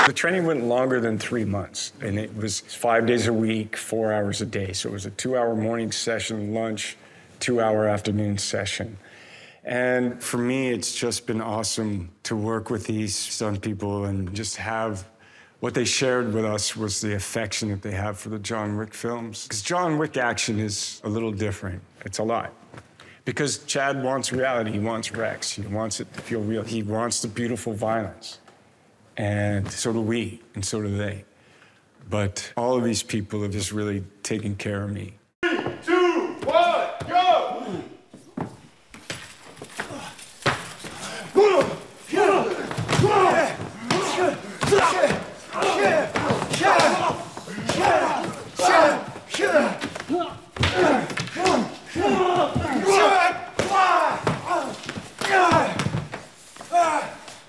The training went longer than 3 months, and it was 5 days a week, 4 hours a day. So it was a 2-hour morning session, lunch, 2-hour afternoon session. And for me, it's just been awesome to work with these stunt people and just have what they shared with us was the affection that they have for the John Wick films. Because John Wick action is a little different. It's a lot. Because Chad wants reality, he wants Rex, he wants it to feel real. He wants the beautiful violence. And so do we, and so do they. But all of these people have just really taken care of me. 3, 2, 1, go!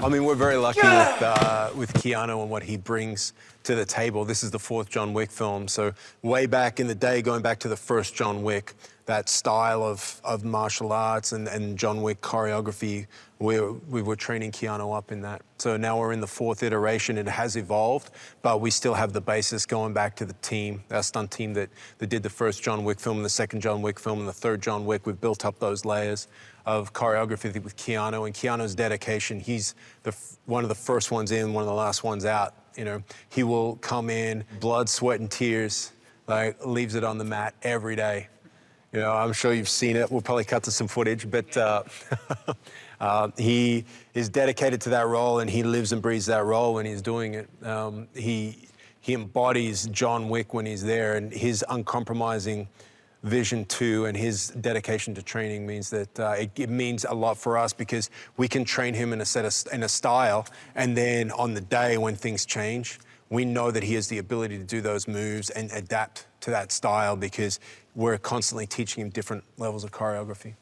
I mean, we're very lucky with Keanu and what he brings to the table. This is the 4th John Wick film, so way back in the day, going back to the first John Wick, that style of martial arts and John Wick choreography, we were training Keanu up in that. So now we're in the 4th iteration. It has evolved, but we still have the basis going back to the team, our stunt team that did the first John Wick film and the 2nd John Wick film and the 3rd John Wick. We've built up those layers of choreography with Keanu, and Keanu's dedication. He's one of the first ones in, one of the last ones out. You know, he will come in, blood, sweat, and tears, like leaves it on the mat every day. You know, I'm sure you've seen it. We'll probably cut to some footage, but he is dedicated to that role, and he lives and breathes that role when he's doing it. He embodies John Wick when he's there, and his uncompromising vision too, and his dedication to training means that it means a lot for us because we can train him in a style, and then on the day when things change, we know that he has the ability to do those moves and adapt to that style because we're constantly teaching him different levels of choreography.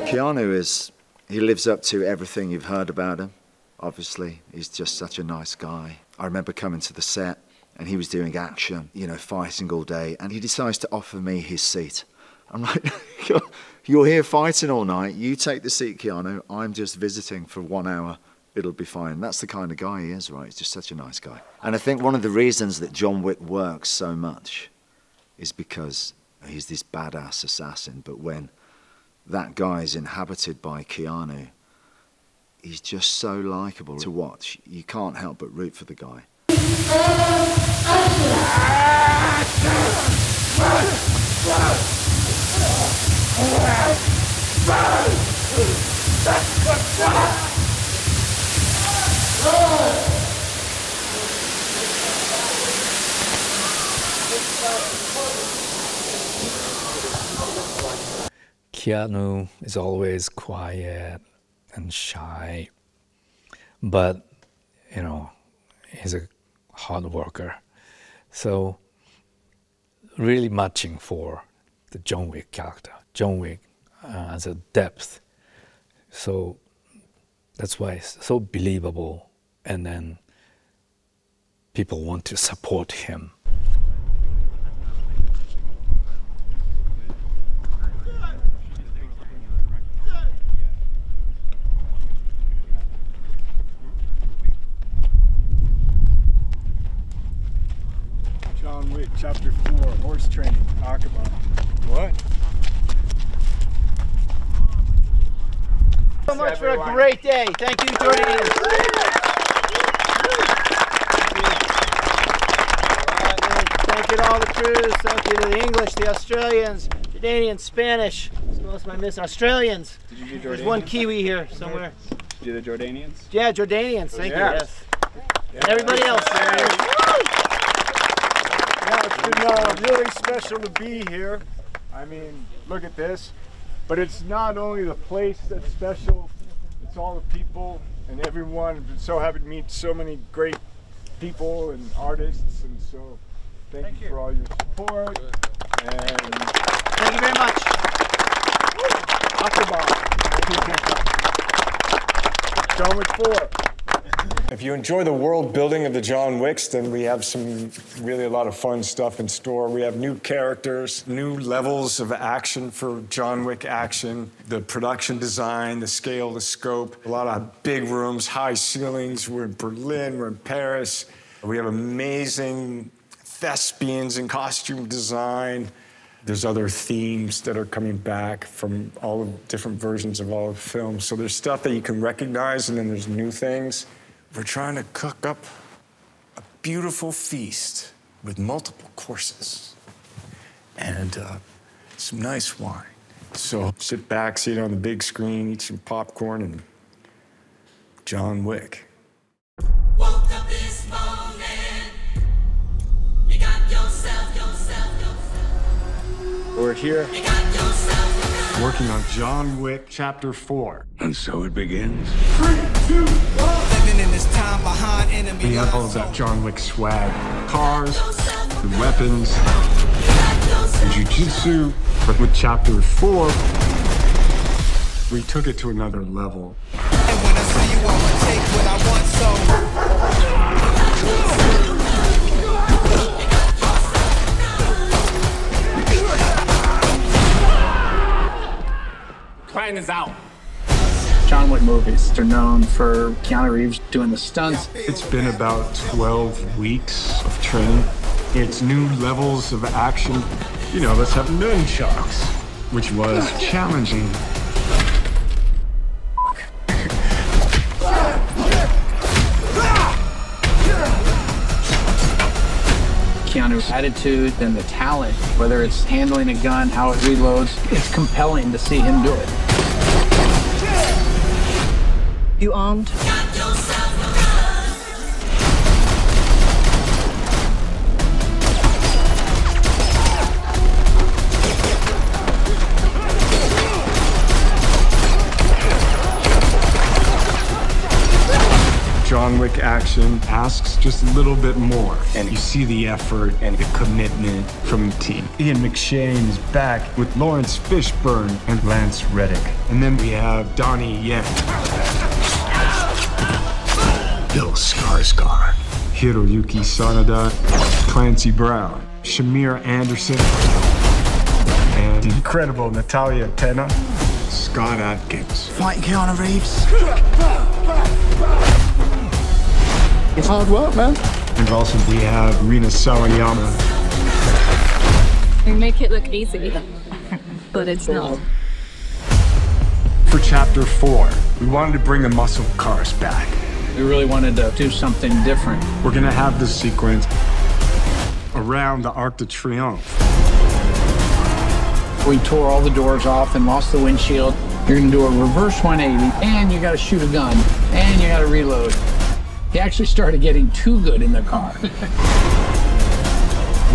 Keanu he lives up to everything you've heard about him. Obviously, he's just such a nice guy. I remember coming to the set and he was doing action, you know, fighting all day, and he decides to offer me his seat. I'm like, you're here fighting all night, you take the seat, Keanu, I'm just visiting for 1 hour, it'll be fine. That's the kind of guy he is, right? He's just such a nice guy. And I think one of the reasons that John Wick works so much is because he's this badass assassin, but when that guy is inhabited by Keanu, he's just so likable to watch. You can't help but root for the guy. Keanu is always quiet and shy, but, you know, he's a hard worker. So really matching for the John Wick character. John Wick has a depth. So that's why it's so believable, and then people want to support him. John Wick, Chapter 4, horse training, talk about it. What? So much for a great day. Thank you, Jordanians. Thank you to all the crews. Thank you to the English, the Australians, Jordanians, Spanish. What else am I missing? Australians. Did you do Jordanians? There's one Kiwi here somewhere. Did you do the Jordanians? Yeah, Jordanians. Thank you. Yes. Yeah. And everybody else. Yeah, it's been really special to be here. I I mean, look at this. But it's not only the place that's special, it's all the people and everyone. I've been so happy to meet so many great people and artists, and so thank you for all your support. And Thank you very much. John Wick 4. If you enjoy the world building of the John Wicks, then we have a lot of fun stuff in store. We have new characters, new levels of action for John Wick action, the production design, the scale, the scope, a lot of big rooms, high ceilings. We're in Berlin, we're in Paris. We have amazing thespians in costume design. There's other themes that are coming back from all the different versions of all the films. So there's stuff that you can recognize, and then there's new things. We're trying to cook up a beautiful feast with multiple courses and some nice wine. So sit back, see it on the big screen, eat some popcorn, and John Wick. Woke up this morning, you got yourself. We're here You got yourself. working on John Wick Chapter 4. And so it begins. 3, 2, 1. Living in this time behind enemy We have all lines. of that John Wick swag. Cars, the weapons, and jiu-jitsu. But with Chapter 4, we took it to another level. And when I see you, I'ma take what I want, so. Plan is out. John Wick movies are known for Keanu Reeves doing the stunts. It's been about 12 weeks of training. It's new levels of action. You know, let's have nunchucks, which was challenging. Keanu's attitude and the talent, whether it's handling a gun, how it reloads, it's compelling to see him do it. You armed? Got yourself John Wick action asks just a little bit more. And you see the effort and the commitment from the team. Ian McShane is back with Lawrence Fishburne and Lance Reddick. And then we have Donnie Yen. Bill Skarsgård. Hiroyuki Sanada, Clancy Brown, Shamir Anderson, and the incredible Natalia Tena, Scott Adkins. Fighting Keanu Reeves? It's hard work, man. And also we have Rina Sawayama. We make it look easy, but it's not. For Chapter 4, we wanted to bring the muscle cars back. We really wanted to do something different. We're gonna have this sequence around the Arc de Triomphe. We tore all the doors off and lost the windshield. You're gonna do a reverse 180, and you gotta shoot a gun, and you gotta reload. He actually started getting too good in the car.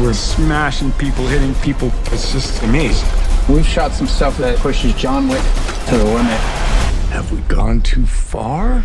We're smashing people, hitting people. It's just amazing. We've shot some stuff that pushes John Wick to the limit. Have we gone too far?